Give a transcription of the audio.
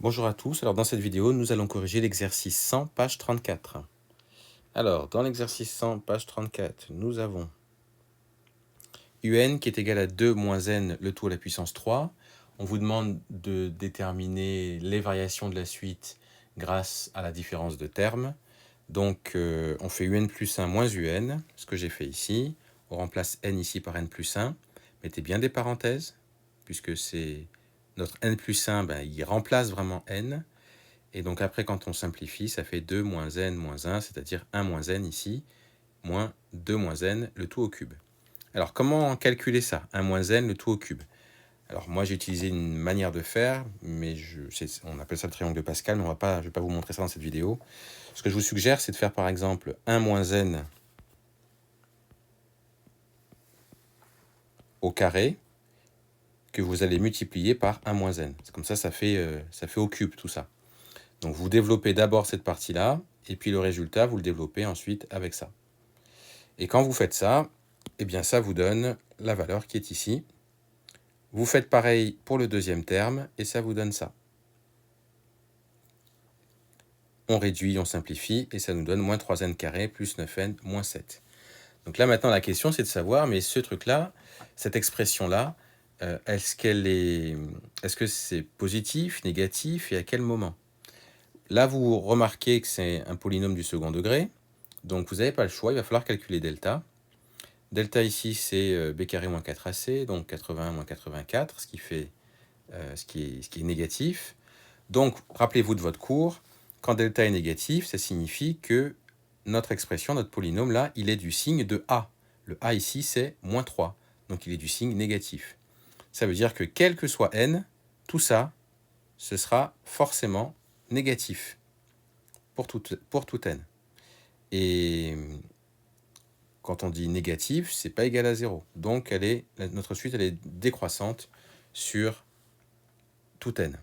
Bonjour à tous, alors dans cette vidéo, nous allons corriger l'exercice 100, page 34. Alors, dans l'exercice 100, page 34, nous avons un qui est égal à 2 moins n, le tout à la puissance 3. On vous demande de déterminer les variations de la suite grâce à la différence de termes. Donc, on fait un plus 1 moins un, ce que j'ai fait ici. On remplace n ici par n plus 1. Mettez bien des parenthèses, puisque c'est notre n plus 1, il remplace vraiment n. Et donc après, quand on simplifie, ça fait 2 moins n moins 1, c'est-à-dire 1 moins n ici, moins 2 moins n, le tout au cube. Alors, comment calculer ça, 1 moins n, le tout au cube? Alors, moi, j'ai utilisé une manière de faire, mais on appelle ça le triangle de Pascal, mais je ne vais pas vous montrer ça dans cette vidéo. Ce que je vous suggère, c'est de faire, par exemple, 1 moins n au carré, que vous allez multiplier par 1 moins n. Comme ça fait au cube, tout ça. Donc, vous développez d'abord cette partie-là, et puis le résultat, vous le développez ensuite avec ça. Et quand vous faites ça, eh bien ça vous donne la valeur qui est ici. Vous faites pareil pour le deuxième terme, et ça vous donne ça. On réduit, on simplifie, et ça nous donne moins 3n carré plus 9n moins 7. Donc là, maintenant, la question, c'est de savoir, mais ce truc-là, cette expression-là, est-ce que c'est positif, négatif, et à quel moment? Là, vous remarquez que c'est un polynôme du second degré, donc vous n'avez pas le choix, il va falloir calculer delta. Delta ici, c'est b carré moins 4ac, donc 81 moins 84, ce qui est négatif. Donc, rappelez-vous de votre cours, quand delta est négatif, ça signifie que notre expression, notre polynôme, là, il est du signe de a. Le a ici, c'est moins 3, donc il est du signe négatif. Ça veut dire que quel que soit n, tout ça, ce sera forcément négatif pour tout n. Et quand on dit négatif, c'est pas égal à 0. Donc notre suite, elle est décroissante sur tout n.